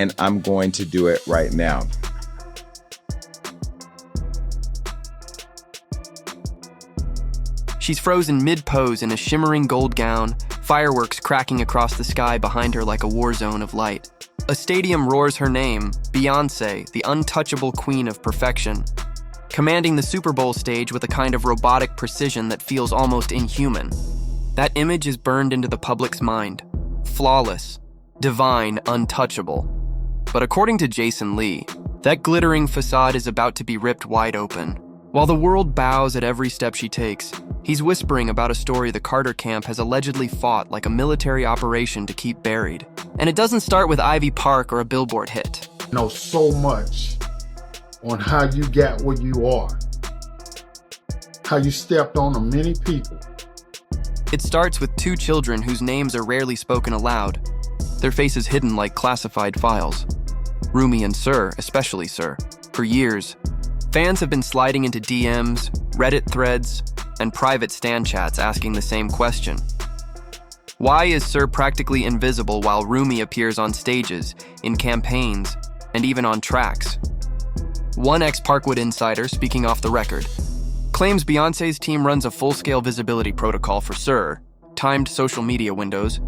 and I'm going to do it right now. She's frozen mid-pose in a shimmering gold gown, fireworks cracking across the sky behind her like a war zone of light. A stadium roars her name, Beyonce, the untouchable queen of perfection, commanding the Super Bowl stage with a kind of robotic precision that feels almost inhuman. That image is burned into the public's mind. Flawless, divine, untouchable. But according to Jason Lee, that glittering facade is about to be ripped wide open. While the world bows at every step she takes, he's whispering about a story the Carter camp has allegedly fought like a military operation to keep buried. And it doesn't start with Ivy Park or a Billboard hit. I know so much on how you got where you are, how you stepped on many people. It starts with two children whose names are rarely spoken aloud, their faces hidden like classified files. Rumi and Sir, especially Sir. For years, fans have been sliding into DMs, Reddit threads, and private stan chats asking the same question. Why is Sir practically invisible while Rumi appears on stages, in campaigns, and even on tracks? One ex-Parkwood insider, speaking off the record, claims Beyonce's team runs a full-scale visibility protocol for Sir, timed social media windows,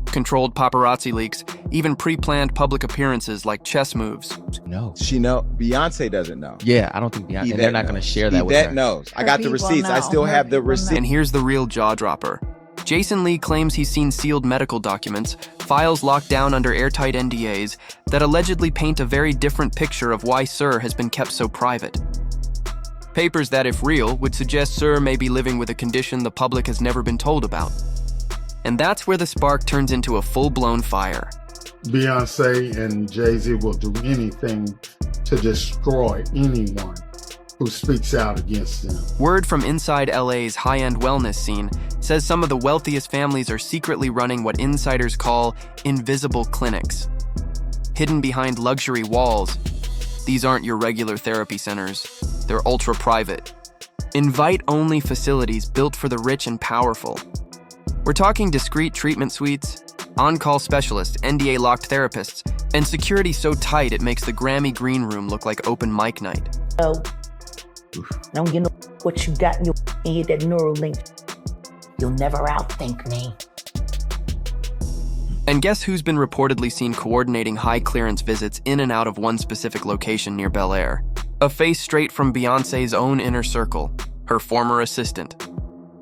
controlled paparazzi leaks, even pre-planned public appearances like chess moves. No. Beyonce doesn't know. Yeah, I don't think Beyonce, and they're not going to share that with her. Yvette knows. I got the receipts. I still have the receipts. And here's the real jaw-dropper. Jason Lee claims he's seen sealed medical documents, files locked down under airtight NDAs, that allegedly paint a very different picture of why Sir has been kept so private. Papers that, if real, would suggest Sir may be living with a condition the public has never been told about. And that's where the spark turns into a full-blown fire. Beyonce and Jay-Z will do anything to destroy anyone who speaks out against them. Word from inside LA's high-end wellness scene says some of the wealthiest families are secretly running what insiders call invisible clinics. Hidden behind luxury walls, these aren't your regular therapy centers. They're ultra-private, invite-only facilities built for the rich and powerful. We're talking discreet treatment suites, on-call specialists, NDA-locked therapists, and security so tight it makes the Grammy Green Room look like open mic night. Oh, don't you know what you got in your head, that neural link? You'll never outthink me. And guess who's been reportedly seen coordinating high-clearance visits in and out of one specific location near Bel Air? A face straight from Beyonce's own inner circle, her former assistant.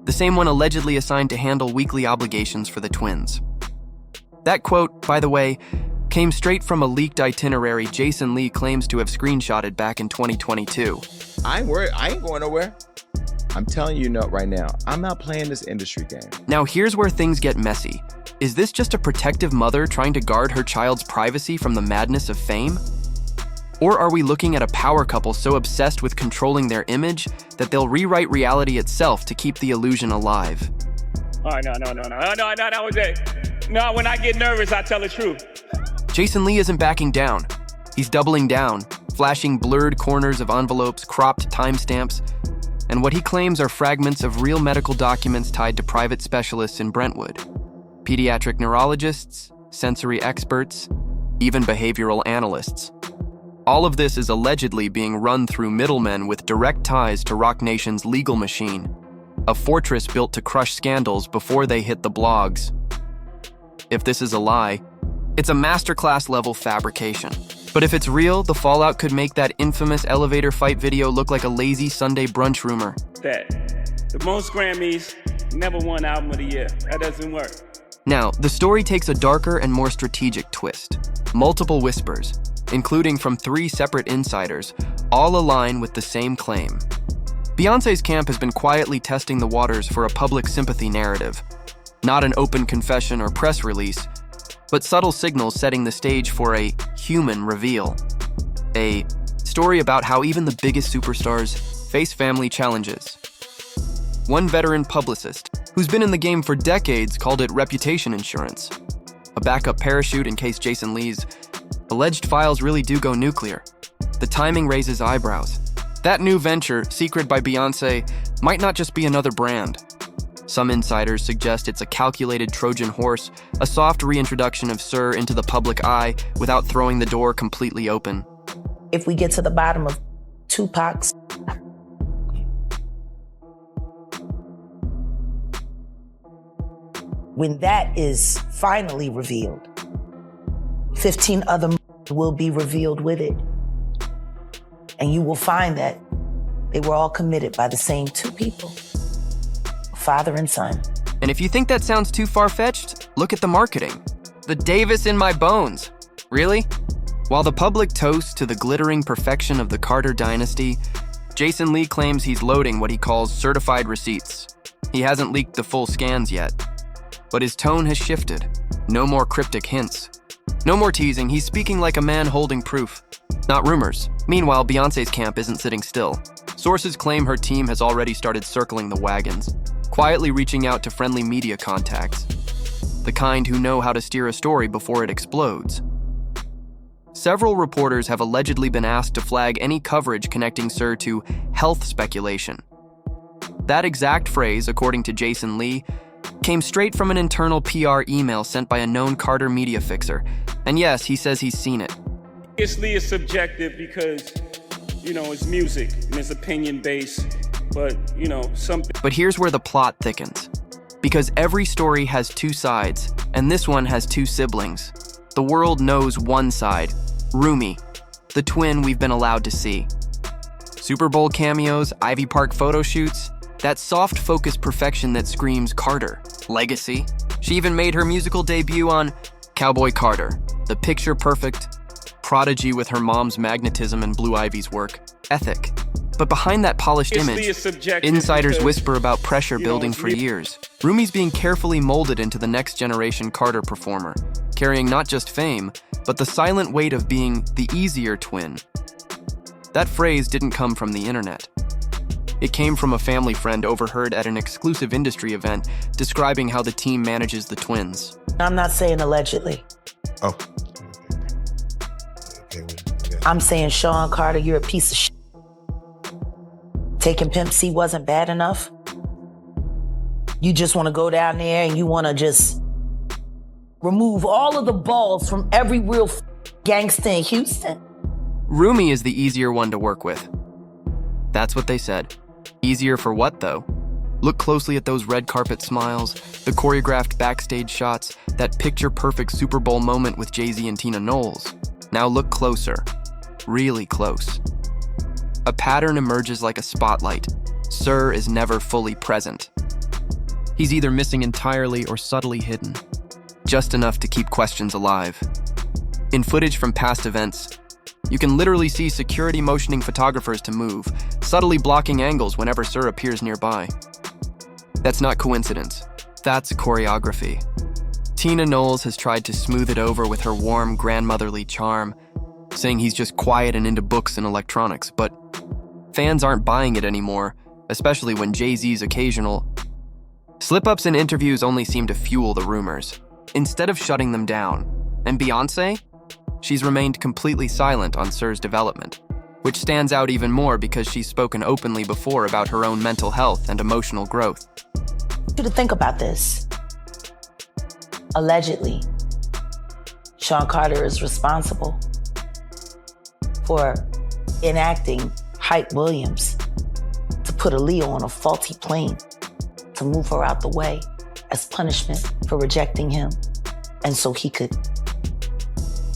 The same one allegedly assigned to handle weekly obligations for the twins. That quote, by the way, came straight from a leaked itinerary Jason Lee claims to have screenshotted back in 2022. I ain't worried. I ain't going nowhere. I'm telling you right now, I'm not playing this industry game. Now here's where things get messy. Is this just a protective mother trying to guard her child's privacy from the madness of fame? Or are we looking at a power couple so obsessed with controlling their image that they'll rewrite reality itself to keep the illusion alive? All right, no, when I get nervous, I tell the truth. Jason Lee isn't backing down. He's doubling down, flashing blurred corners of envelopes, cropped timestamps, and what he claims are fragments of real medical documents tied to private specialists in Brentwood. Pediatric neurologists, sensory experts, even behavioral analysts. All of this is allegedly being run through middlemen with direct ties to Roc Nation's legal machine, a fortress built to crush scandals before they hit the blogs. If this is a lie, it's a masterclass level fabrication. But if it's real, the fallout could make that infamous elevator fight video look like a lazy Sunday brunch rumor. That the most Grammys, never won album of the year. That doesn't work. Now, the story takes a darker and more strategic twist. Multiple whispers, including from 3 separate insiders, all align with the same claim. Beyonce's camp has been quietly testing the waters for a public sympathy narrative. Not an open confession or press release, but subtle signals setting the stage for a human reveal. A story about how even the biggest superstars face family challenges. One veteran publicist, who's been in the game for decades, called it reputation insurance. A backup parachute in case Jason Lee's alleged files really do go nuclear. The timing raises eyebrows. That new venture, secreted by Beyonce, might not just be another brand. Some insiders suggest it's a calculated Trojan horse, a soft reintroduction of Sir into the public eye without throwing the door completely open. If we get to the bottom of Tupac's when that is finally revealed, 15 other will be revealed with it. And you will find that they were all committed by the same two people, father and son. And if you think that sounds too far-fetched, look at the marketing. The Davis in my bones. Really? While the public toasts to the glittering perfection of the Carter dynasty, Jason Lee claims he's loading what he calls certified receipts. He hasn't leaked the full scans yet. But his tone has shifted. No more cryptic hints. No more teasing, he's speaking like a man holding proof. Not rumors. Meanwhile, Beyonce's camp isn't sitting still. Sources claim her team has already started circling the wagons, quietly reaching out to friendly media contacts. The kind who know how to steer a story before it explodes. Several reporters have allegedly been asked to flag any coverage connecting Sir to health speculation. That exact phrase, according to Jason Lee, came straight from an internal PR email sent by a known Carter media fixer. And yes, he says he's seen it. Obviously, it's subjective because, it's music and it's opinion-based, but, something. But here's where the plot thickens. Because every story has two sides, and this one has two siblings. The world knows one side, Rumi, the twin we've been allowed to see. Super Bowl cameos, Ivy Park photo shoots, that soft focus perfection that screams Carter, legacy. She even made her musical debut on Cowboy Carter, the picture-perfect prodigy with her mom's magnetism and Blue Ivy's work, ethic. But behind that polished image, insiders whisper about pressure building for years. Rumi's being carefully molded into the next generation Carter performer, carrying not just fame, but the silent weight of being the easier twin. That phrase didn't come from the internet. It came from a family friend overheard at an exclusive industry event describing how the team manages the twins. I'm not saying allegedly. Oh. I'm saying, Sean Carter, you're a piece of shit. Taking Pimp C wasn't bad enough. You just want to go down there and you want to just remove all of the balls from every real gangster in Houston. Rumi is the easier one to work with. That's what they said. Easier for what, though? Look closely at those red carpet smiles, the choreographed backstage shots, that picture-perfect Super Bowl moment with Jay-Z and Tina Knowles. Now look closer. Really close. A pattern emerges like a spotlight. Sir is never fully present. He's either missing entirely or subtly hidden. Just enough to keep questions alive. In footage from past events, you can literally see security motioning photographers to move, subtly blocking angles whenever Sir appears nearby. That's not coincidence. That's choreography. Tina Knowles has tried to smooth it over with her warm, grandmotherly charm, saying he's just quiet and into books and electronics, but fans aren't buying it anymore, especially when Jay-Z's occasional slip-ups in interviews only seem to fuel the rumors, instead of shutting them down. And Beyonce? She's remained completely silent on Sir's development, which stands out even more because she's spoken openly before about her own mental health and emotional growth. You to think about this. Allegedly, Sean Carter is responsible for enacting Hype Williams to put Aaliyah on a faulty plane to move her out the way as punishment for rejecting him, and so he could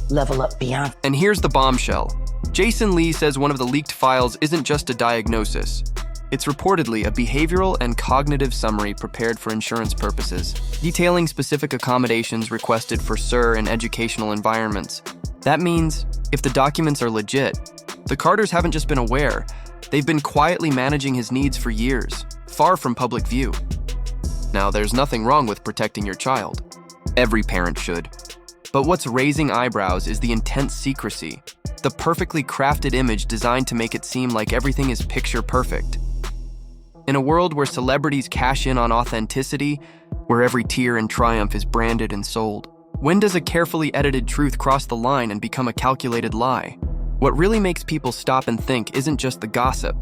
level up Beyonce. And here's the bombshell. Jason Lee says one of the leaked files isn't just a diagnosis. It's reportedly a behavioral and cognitive summary prepared for insurance purposes, detailing specific accommodations requested for Sir in educational environments. That means, if the documents are legit, the Carters haven't just been aware, they've been quietly managing his needs for years, far from public view. Now, there's nothing wrong with protecting your child. Every parent should. But what's raising eyebrows is the intense secrecy, the perfectly crafted image designed to make it seem like everything is picture perfect. In a world where celebrities cash in on authenticity, where every tear and triumph is branded and sold, when does a carefully edited truth cross the line and become a calculated lie? What really makes people stop and think isn't just the gossip,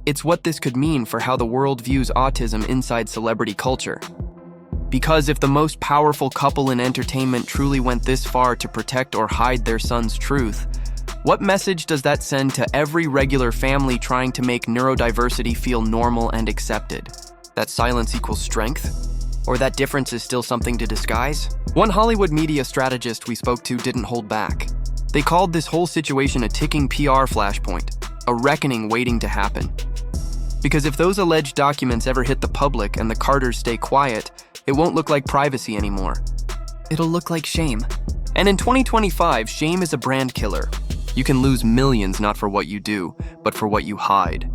It's what this could mean for how the world views autism inside celebrity culture. Because if the most powerful couple in entertainment truly went this far to protect or hide their son's truth, what message does that send to every regular family trying to make neurodiversity feel normal and accepted? That silence equals strength? Or that difference is still something to disguise? One Hollywood media strategist we spoke to didn't hold back. They called this whole situation a ticking PR flashpoint, a reckoning waiting to happen. Because if those alleged documents ever hit the public and the Carters stay quiet, it won't look like privacy anymore. It'll look like shame. And in 2025, shame is a brand killer. You can lose millions not for what you do, but for what you hide.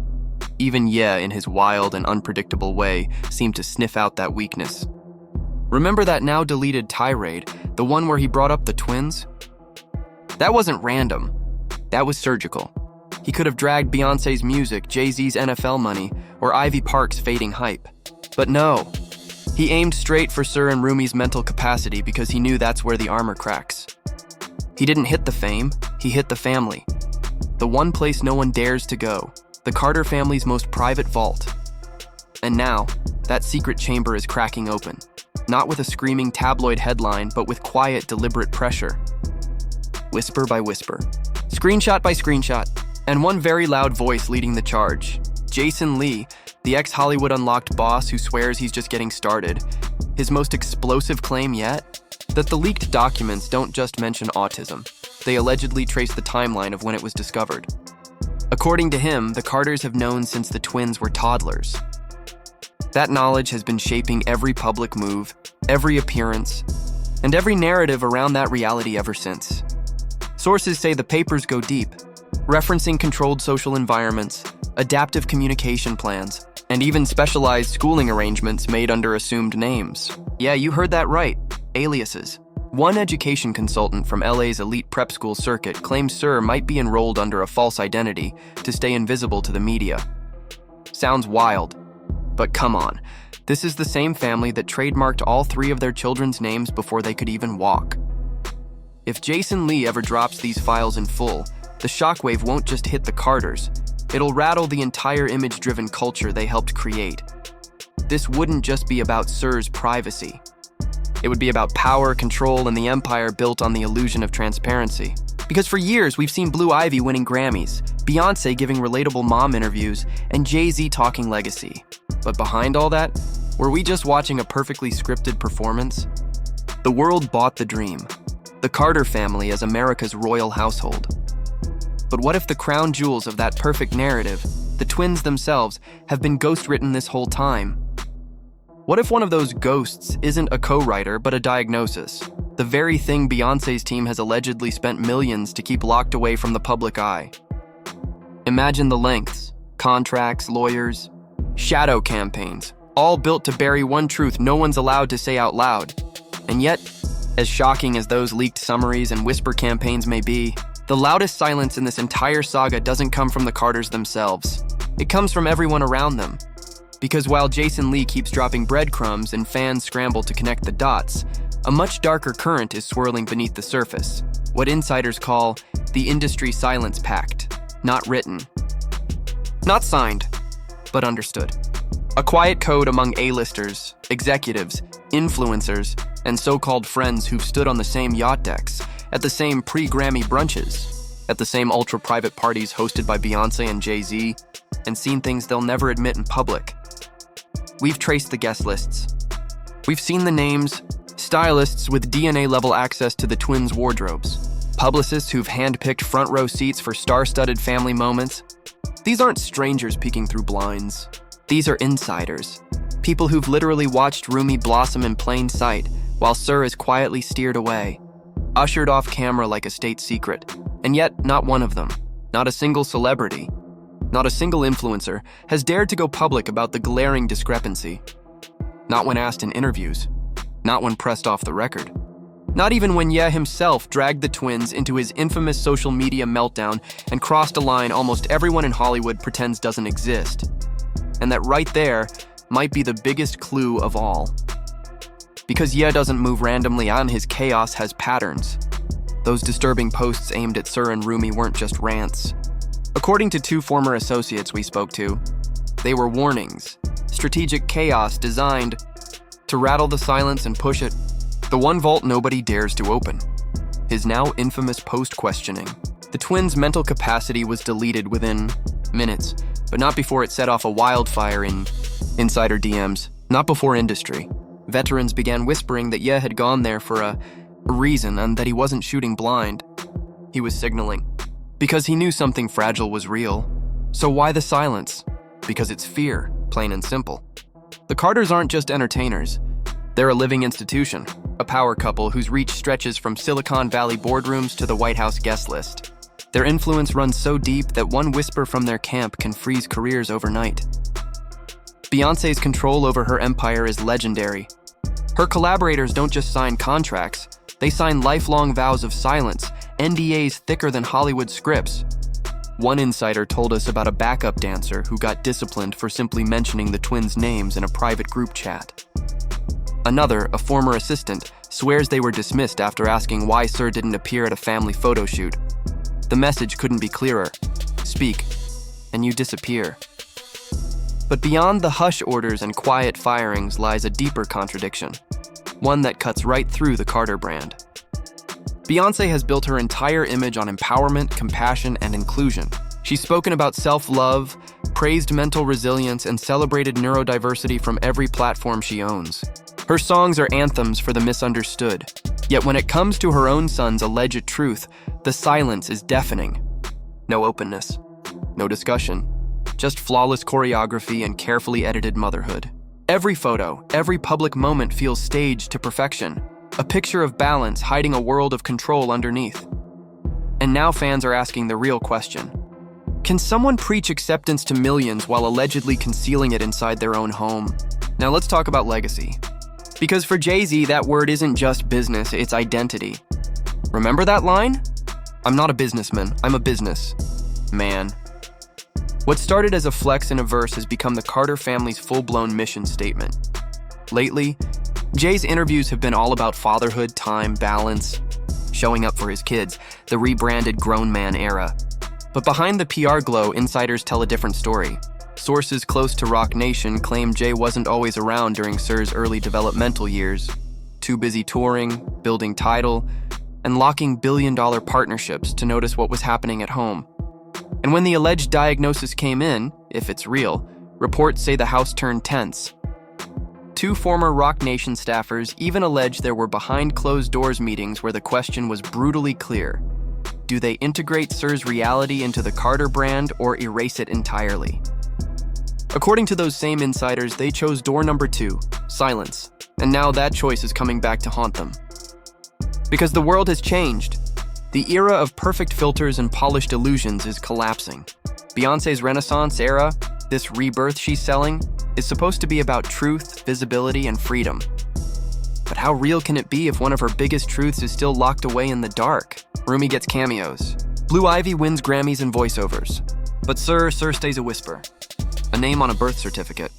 Even Ye, in his wild and unpredictable way, seemed to sniff out that weakness. Remember that now deleted tirade, the one where he brought up the twins? That wasn't random. That was surgical. He could have dragged Beyonce's music, Jay-Z's NFL money, or Ivy Park's fading hype. But no. He aimed straight for Sir and Rumi's mental capacity because he knew that's where the armor cracks. He didn't hit the fame, he hit the family. The one place no one dares to go, the Carter family's most private vault. And now, that secret chamber is cracking open. Not with a screaming tabloid headline, but with quiet, deliberate pressure. Whisper by whisper, screenshot by screenshot, and one very loud voice leading the charge. Jason Lee, the ex-Hollywood Unlocked boss who swears he's just getting started. His most explosive claim yet? That the leaked documents don't just mention autism. They allegedly trace the timeline of when it was discovered. According to him, the Carters have known since the twins were toddlers. That knowledge has been shaping every public move, every appearance, and every narrative around that reality ever since. Sources say the papers go deep, referencing controlled social environments, adaptive communication plans, and even specialized schooling arrangements made under assumed names. Yeah, you heard that right, aliases. One education consultant from LA's elite prep school circuit claims Sir might be enrolled under a false identity to stay invisible to the media. Sounds wild, but come on. This is the same family that trademarked all three of their children's names before they could even walk. If Jason Lee ever drops these files in full, the shockwave won't just hit the Carters. It'll rattle the entire image-driven culture they helped create. This wouldn't just be about Sir's privacy. It would be about power, control, and the empire built on the illusion of transparency. Because for years, we've seen Blue Ivy winning Grammys, Beyonce giving relatable mom interviews, and Jay-Z talking legacy. But behind all that, were we just watching a perfectly scripted performance? The world bought the dream. The Carter family as America's royal household. But what if the crown jewels of that perfect narrative, the twins themselves, have been ghost-written this whole time? What if one of those ghosts isn't a co-writer but a diagnosis? The very thing Beyonce's team has allegedly spent millions to keep locked away from the public eye. Imagine the lengths, contracts, lawyers, shadow campaigns, all built to bury one truth no one's allowed to say out loud. And yet, as shocking as those leaked summaries and whisper campaigns may be, the loudest silence in this entire saga doesn't come from the Carters themselves. It comes from everyone around them. Because while Jason Lee keeps dropping breadcrumbs and fans scramble to connect the dots, a much darker current is swirling beneath the surface, what insiders call the industry silence pact. Not written. Not signed, but understood. A quiet code among A-listers, executives, influencers, and so-called friends who've stood on the same yacht decks, at the same pre-Grammy brunches, at the same ultra-private parties hosted by Beyonce and Jay-Z, and seen things they'll never admit in public. We've traced the guest lists. We've seen the names, stylists with DNA-level access to the twins' wardrobes, publicists who've handpicked front-row seats for star-studded family moments. These aren't strangers peeking through blinds. These are insiders, people who've literally watched Rumi blossom in plain sight while Sir is quietly steered away, ushered off camera like a state secret. And yet, not one of them, not a single celebrity, not a single influencer, has dared to go public about the glaring discrepancy. Not when asked in interviews, not when pressed off the record. Not even when Ye himself dragged the twins into his infamous social media meltdown and crossed a line almost everyone in Hollywood pretends doesn't exist. And that right there might be the biggest clue of all. Because Ye doesn't move randomly and his chaos has patterns. Those disturbing posts aimed at Sir and Rumi weren't just rants. According to 2 former associates we spoke to, they were warnings, strategic chaos designed to rattle the silence and push it. The one vault nobody dares to open. His now infamous post-questioning. The twins' mental capacity was deleted within minutes, but not before it set off a wildfire in insider DMs, not before industry. Veterans began whispering that Ye had gone there for a reason and that he wasn't shooting blind. He was signaling. Because he knew something fragile was real. So why the silence? Because it's fear, plain and simple. The Carters aren't just entertainers. They're a living institution, a power couple whose reach stretches from Silicon Valley boardrooms to the White House guest list. Their influence runs so deep that one whisper from their camp can freeze careers overnight. Beyoncé's control over her empire is legendary. Her collaborators don't just sign contracts, they sign lifelong vows of silence, NDAs thicker than Hollywood scripts. One insider told us about a backup dancer who got disciplined for simply mentioning the twins' names in a private group chat. Another, a former assistant, swears they were dismissed after asking why Sir didn't appear at a family photo shoot. The message couldn't be clearer. Speak, and you disappear. But beyond the hush orders and quiet firings lies a deeper contradiction, one that cuts right through the Carter brand. Beyoncé has built her entire image on empowerment, compassion, and inclusion. She's spoken about self-love, praised mental resilience, and celebrated neurodiversity from every platform she owns. Her songs are anthems for the misunderstood. Yet when it comes to her own son's alleged truth, the silence is deafening. No openness, no discussion, just flawless choreography and carefully edited motherhood. Every photo, every public moment feels staged to perfection, a picture of balance hiding a world of control underneath. And now fans are asking the real question. Can someone preach acceptance to millions while allegedly concealing it inside their own home? Now let's talk about legacy. Because for Jay-Z, that word isn't just business, it's identity. Remember that line? I'm not a businessman, I'm a business man. What started as a flex in a verse has become the Carter family's full-blown mission statement. Lately, Jay's interviews have been all about fatherhood, time, balance, showing up for his kids, the rebranded grown man era. But behind the PR glow, insiders tell a different story. Sources close to Roc Nation claim Jay wasn't always around during Sir's early developmental years, too busy touring, building Tidal, and locking billion-dollar partnerships to notice what was happening at home. And when the alleged diagnosis came in, if it's real, reports say the house turned tense. 2 former Roc Nation staffers even allege there were behind-closed-doors meetings where the question was brutally clear. Do they integrate Sir's reality into the Carter brand or erase it entirely? According to those same insiders, they chose door number 2, silence, and now that choice is coming back to haunt them. Because the world has changed. The era of perfect filters and polished illusions is collapsing. Beyoncé's Renaissance era, this rebirth she's selling, is supposed to be about truth, visibility, and freedom. But how real can it be if one of her biggest truths is still locked away in the dark? Rumi gets cameos. Blue Ivy wins Grammys and voiceovers. But Sir stays a whisper. A name on a birth certificate.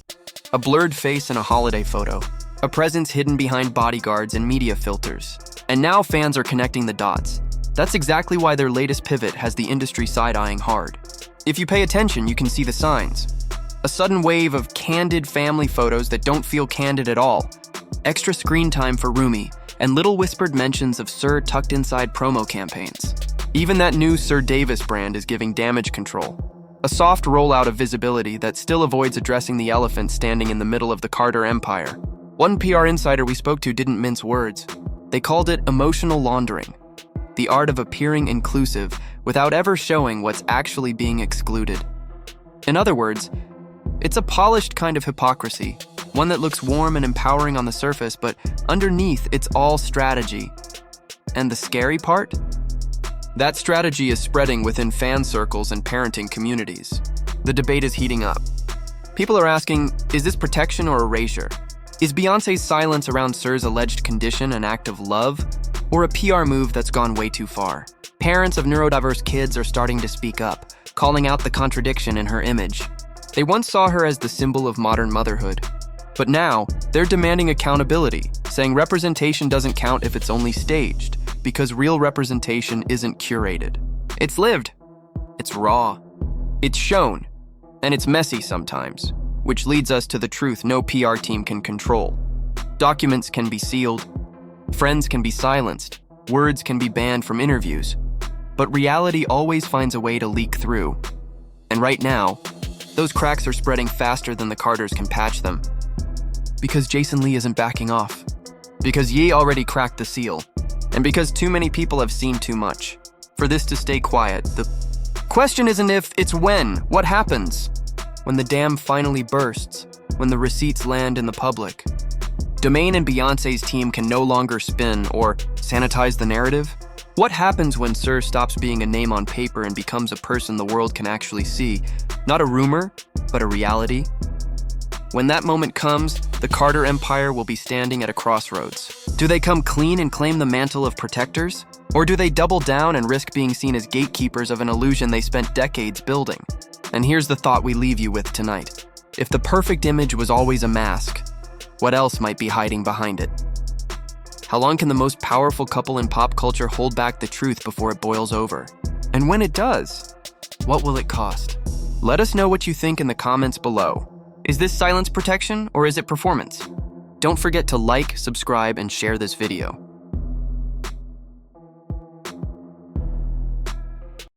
A blurred face in a holiday photo. A presence hidden behind bodyguards and media filters. And now fans are connecting the dots. That's exactly why their latest pivot has the industry side-eyeing hard. If you pay attention, you can see the signs. A sudden wave of candid family photos that don't feel candid at all. Extra screen time for Rumi, and little whispered mentions of Sir tucked inside promo campaigns. Even that new Sir Davis brand is giving damage control. A soft rollout of visibility that still avoids addressing the elephant standing in the middle of the Carter empire. One PR insider we spoke to didn't mince words. They called it emotional laundering. The art of appearing inclusive without ever showing what's actually being excluded. In other words, it's a polished kind of hypocrisy, one that looks warm and empowering on the surface, but underneath it's all strategy. And the scary part? That strategy is spreading within fan circles and parenting communities. The debate is heating up. People are asking, is this protection or erasure? Is Beyoncé's silence around Sir's alleged condition an act of love, or a PR move that's gone way too far? Parents of neurodiverse kids are starting to speak up, calling out the contradiction in her image. They once saw her as the symbol of modern motherhood. But now, they're demanding accountability, saying representation doesn't count if it's only staged, because real representation isn't curated. It's lived. It's raw. It's shown, and it's messy sometimes, which leads us to the truth no PR team can control. Documents can be sealed, friends can be silenced, words can be banned from interviews, but reality always finds a way to leak through. And right now, those cracks are spreading faster than the Carters can patch them. Because Jason Lee isn't backing off. Because Ye already cracked the seal. And because too many people have seen too much. For this to stay quiet, the question isn't if, it's when. What happens? When the dam finally bursts. When the receipts land in the public. Domain and Beyonce's team can no longer spin or sanitize the narrative. What happens when Sir stops being a name on paper and becomes a person the world can actually see? Not a rumor, but a reality. When that moment comes, the Carter Empire will be standing at a crossroads. Do they come clean and claim the mantle of protectors? Or do they double down and risk being seen as gatekeepers of an illusion they spent decades building? And here's the thought we leave you with tonight. If the perfect image was always a mask, what else might be hiding behind it? How long can the most powerful couple in pop culture hold back the truth before it boils over? And when it does, what will it cost? Let us know what you think in the comments below. Is this silence protection or is it performance? Don't forget to like, subscribe, and share this video.